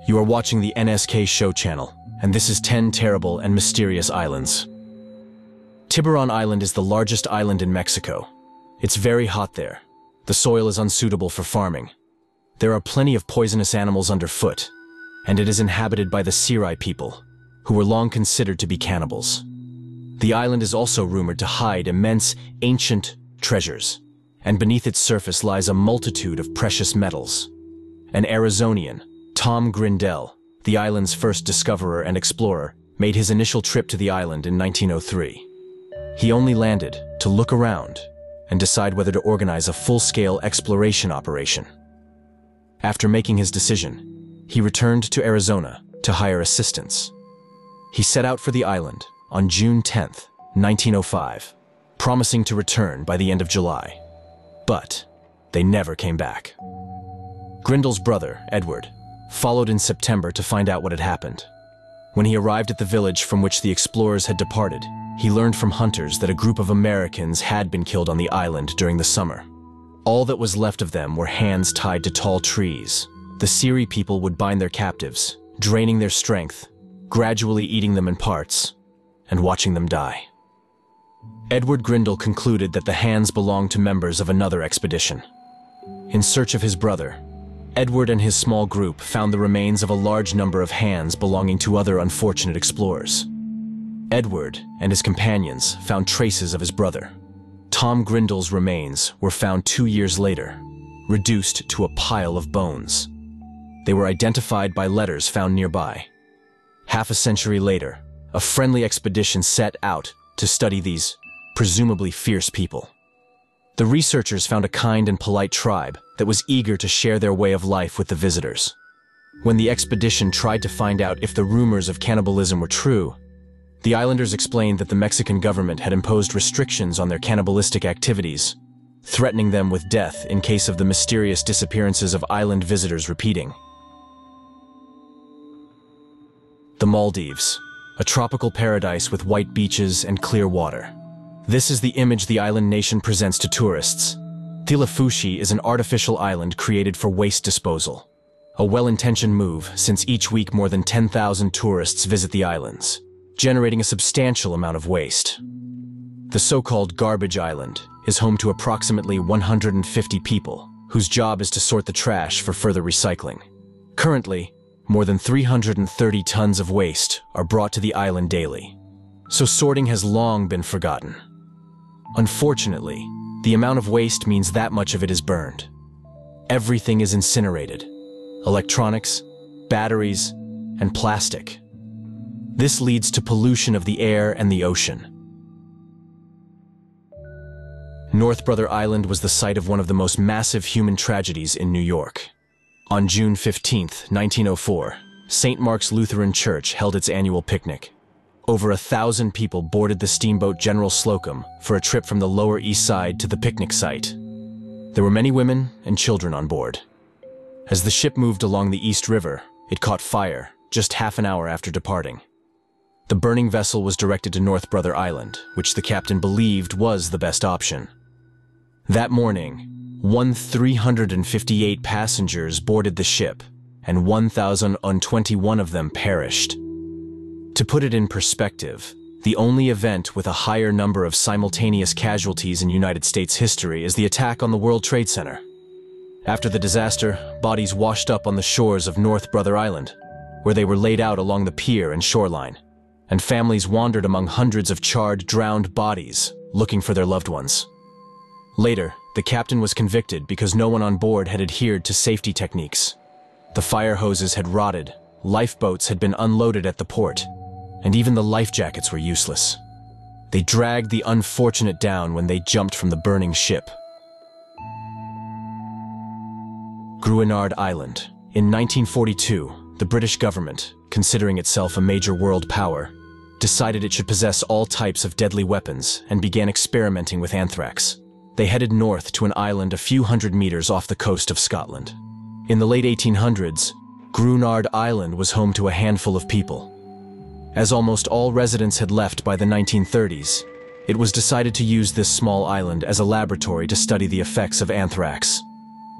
You are watching the NSK Show channel, and this is 10 Terrible and Mysterious Islands. Tiburon Island is the largest island in Mexico. It's very hot there. The soil is unsuitable for farming. There are plenty of poisonous animals underfoot, and it is inhabited by the Serai people, who were long considered to be cannibals. The island is also rumored to hide immense, ancient treasures, and beneath its surface lies a multitude of precious metals. An Arizonian, Tom Grindel, the island's first discoverer and explorer, made his initial trip to the island in 1903. He only landed to look around and decide whether to organize a full-scale exploration operation. After making his decision, he returned to Arizona to hire assistance. He set out for the island on June 10, 1905, promising to return by the end of July. But they never came back. Grindel's brother, Edward, followed in September to find out what had happened. When he arrived at the village from which the explorers had departed, he learned from hunters that a group of Americans had been killed on the island during the summer. All that was left of them were hands tied to tall trees. The Serai people would bind their captives, draining their strength, gradually eating them in parts, and watching them die. Edward Grindel concluded that the hands belonged to members of another expedition. In search of his brother, Edward and his small group found the remains of a large number of hands belonging to other unfortunate explorers. Edward and his companions found traces of his brother. Tom Grindel's remains were found 2 years later, reduced to a pile of bones. They were identified by letters found nearby. Half a century later, a friendly expedition set out to study these presumably fierce people. The researchers found a kind and polite tribe that was eager to share their way of life with the visitors. When the expedition tried to find out if the rumors of cannibalism were true, the islanders explained that the Mexican government had imposed restrictions on their cannibalistic activities, threatening them with death in case of the mysterious disappearances of island visitors repeating. The Maldives, a tropical paradise with white beaches and clear water. This is the image the island nation presents to tourists. Thilafushi is an artificial island created for waste disposal. A well-intentioned move, since each week more than 10,000 tourists visit the islands, generating a substantial amount of waste. The so-called Garbage Island is home to approximately 150 people, whose job is to sort the trash for further recycling. Currently, more than 330 tons of waste are brought to the island daily, so sorting has long been forgotten. Unfortunately, the amount of waste means that much of it is burned. Everything is incinerated: electronics, batteries, and plastic. This leads to pollution of the air and the ocean. North Brother Island was the site of one of the most massive human tragedies in New York. On June 15, 1904, St. Mark's Lutheran Church held its annual picnic. Over 1,000 people boarded the steamboat General Slocum for a trip from the Lower East Side to the picnic site. There were many women and children on board. As the ship moved along the East River, it caught fire just half an hour after departing. The burning vessel was directed to North Brother Island, which the captain believed was the best option. That morning, 358 passengers boarded the ship, and 1,021 of them perished. To put it in perspective, the only event with a higher number of simultaneous casualties in United States history is the attack on the World Trade Center. After the disaster, bodies washed up on the shores of North Brother Island, where they were laid out along the pier and shoreline, and families wandered among hundreds of charred, drowned bodies, looking for their loved ones. Later, the captain was convicted because no one on board had adhered to safety techniques. The fire hoses had rotted, lifeboats had been unloaded at the port, and even the life jackets were useless. They dragged the unfortunate down when they jumped from the burning ship. Gruinard Island. In 1942, the British government, considering itself a major world power, decided it should possess all types of deadly weapons and began experimenting with anthrax. They headed north to an island a few hundred meters off the coast of Scotland. In the late 1800s, Gruinard Island was home to a handful of people. As almost all residents had left by the 1930s, it was decided to use this small island as a laboratory to study the effects of anthrax.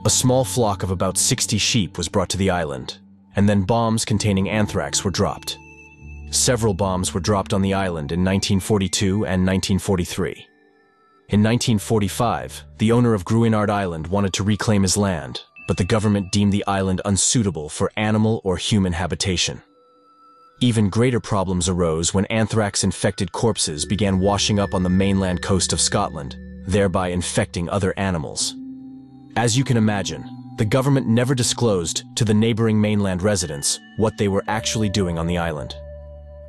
A small flock of about 60 sheep was brought to the island, and then bombs containing anthrax were dropped. Several bombs were dropped on the island in 1942 and 1943. In 1945, the owner of Gruinard Island wanted to reclaim his land, but the government deemed the island unsuitable for animal or human habitation. Even greater problems arose when anthrax-infected corpses began washing up on the mainland coast of Scotland, thereby infecting other animals. As you can imagine, the government never disclosed to the neighboring mainland residents what they were actually doing on the island.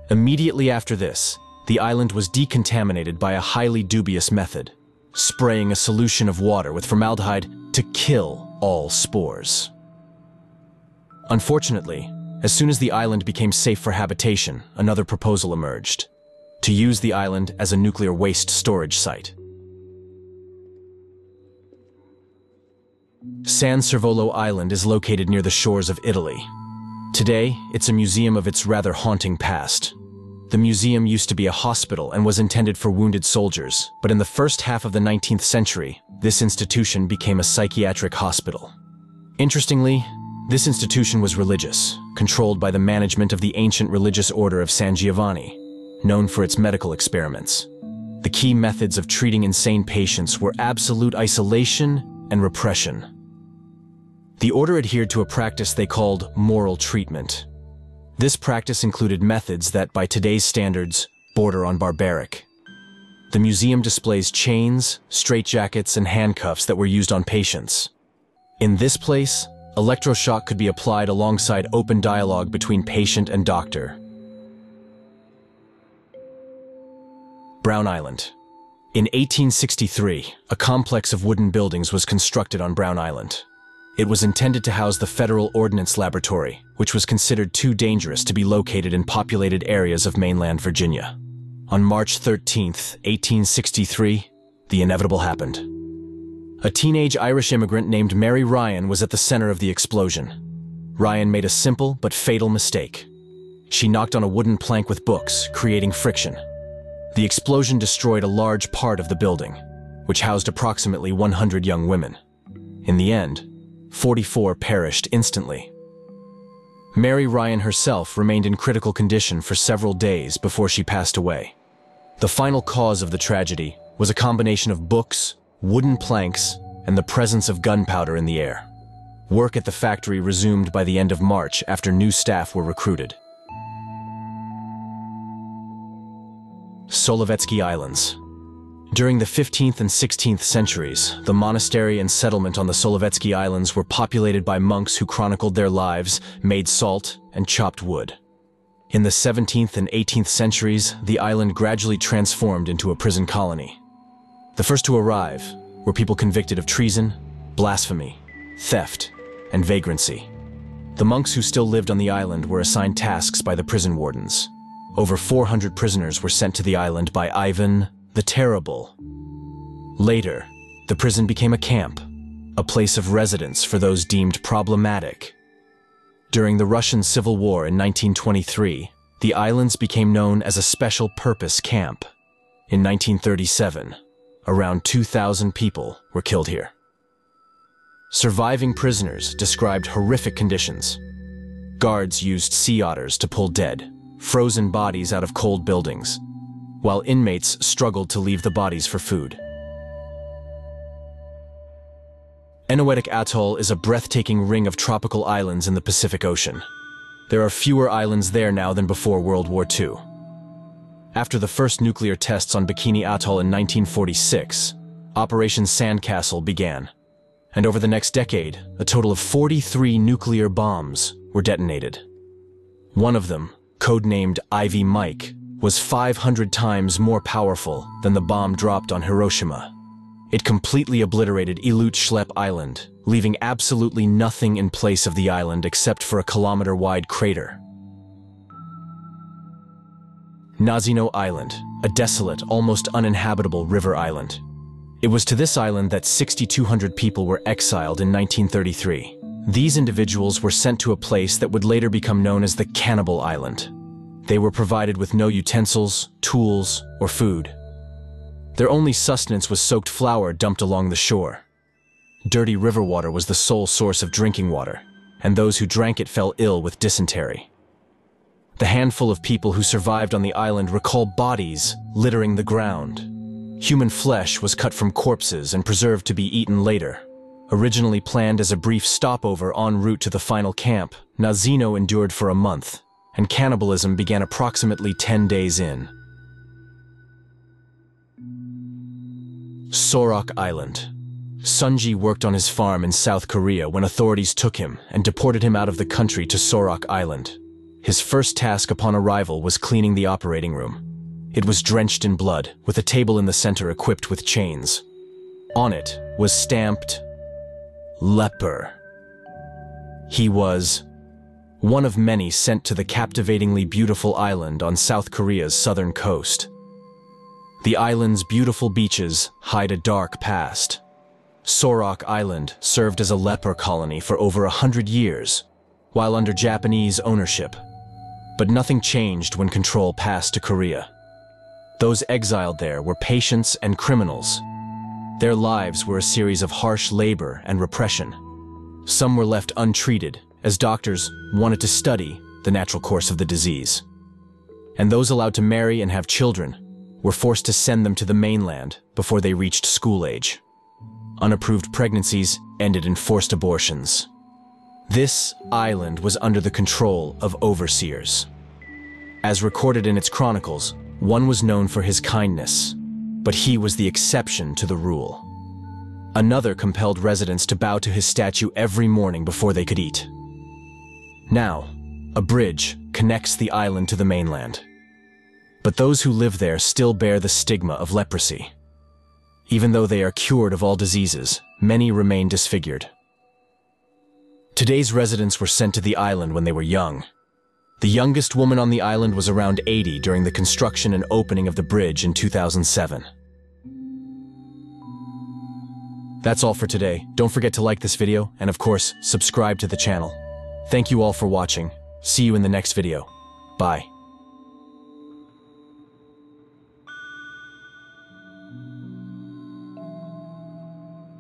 Immediately after this, the island was decontaminated by a highly dubious method, spraying a solution of water with formaldehyde to kill all spores. Unfortunately, as soon as the island became safe for habitation, another proposal emerged: to use the island as a nuclear waste storage site. San Servolo Island is located near the shores of Italy. Today, it's a museum of its rather haunting past. The museum used to be a hospital and was intended for wounded soldiers, but in the first half of the 19th century, this institution became a psychiatric hospital. Interestingly, this institution was religious, controlled by the management of the ancient religious order of San Giovanni, known for its medical experiments. The key methods of treating insane patients were absolute isolation and repression. The order adhered to a practice they called moral treatment. This practice included methods that, by today's standards, border on barbaric. The museum displays chains, straitjackets, and handcuffs that were used on patients. In this place, electroshock could be applied alongside open dialogue between patient and doctor. Brown Island. In 1863, a complex of wooden buildings was constructed on Brown Island. It was intended to house the Federal Ordnance Laboratory, which was considered too dangerous to be located in populated areas of mainland Virginia. On March 13, 1863, the inevitable happened. A teenage Irish immigrant named Mary Ryan was at the center of the explosion. Ryan made a simple but fatal mistake. She knocked on a wooden plank with books, creating friction. The explosion destroyed a large part of the building, which housed approximately 100 young women. In the end, 44 perished instantly. Mary Ryan herself remained in critical condition for several days before she passed away. The final cause of the tragedy was a combination of books, wooden planks, and the presence of gunpowder in the air. Work at the factory resumed by the end of March after new staff were recruited. Solovetsky Islands. During the 15th and 16th centuries, the monastery and settlement on the Solovetsky Islands were populated by monks who chronicled their lives, made salt, and chopped wood. In the 17th and 18th centuries, the island gradually transformed into a prison colony. The first to arrive were people convicted of treason, blasphemy, theft, and vagrancy. The monks who still lived on the island were assigned tasks by the prison wardens. Over 400 prisoners were sent to the island by Ivan the Terrible. Later, the prison became a camp, a place of residence for those deemed problematic. During the Russian Civil War in 1923, the islands became known as a special purpose camp. In 1937, around 2,000 people were killed here. Surviving prisoners described horrific conditions. Guards used sea otters to pull dead, frozen bodies out of cold buildings, while inmates struggled to leave the bodies for food. Eniwetok Atoll is a breathtaking ring of tropical islands in the Pacific Ocean. There are fewer islands there now than before World War II. After the first nuclear tests on Bikini Atoll in 1946, Operation Sandcastle began, and over the next decade, a total of 43 nuclear bombs were detonated. One of them, codenamed Ivy Mike, was 500 times more powerful than the bomb dropped on Hiroshima. It completely obliterated Ilut Shlep Island, leaving absolutely nothing in place of the island except for a kilometer-wide crater. Nazino Island, a desolate, almost uninhabitable river island. It was to this island that 6,200 people were exiled in 1933. These individuals were sent to a place that would later become known as the Cannibal Island. They were provided with no utensils, tools, or food. Their only sustenance was soaked flour dumped along the shore. Dirty river water was the sole source of drinking water. and those who drank it fell ill with dysentery. The handful of people who survived on the island recall bodies littering the ground. Human flesh was cut from corpses and preserved to be eaten later. Originally planned as a brief stopover en route to the final camp, Nazino endured for a month, and cannibalism began approximately 10 days in. Sorok Island. Sunji worked on his farm in South Korea when authorities took him and deported him out of the country to Sorok Island. His first task upon arrival was cleaning the operating room. It was drenched in blood, with a table in the center equipped with chains. On it was stamped, "Leper." He was one of many sent to the captivatingly beautiful island on South Korea's southern coast. The island's beautiful beaches hide a dark past. Sorok Island served as a leper colony for over 100 years, while under Japanese ownership. But nothing changed when control passed to Korea. Those exiled there were patients and criminals. Their lives were a series of harsh labor and repression. Some were left untreated, as doctors wanted to study the natural course of the disease. And those allowed to marry and have children were forced to send them to the mainland before they reached school age. Unapproved pregnancies ended in forced abortions. This island was under the control of overseers. As recorded in its chronicles, one was known for his kindness, but he was the exception to the rule. Another compelled residents to bow to his statue every morning before they could eat. Now, a bridge connects the island to the mainland. But those who live there still bear the stigma of leprosy. Even though they are cured of all diseases, many remain disfigured. Today's residents were sent to the island when they were young. The youngest woman on the island was around 80 during the construction and opening of the bridge in 2007. That's all for today. Don't forget to like this video and, of course, subscribe to the channel. Thank you all for watching. See you in the next video. Bye.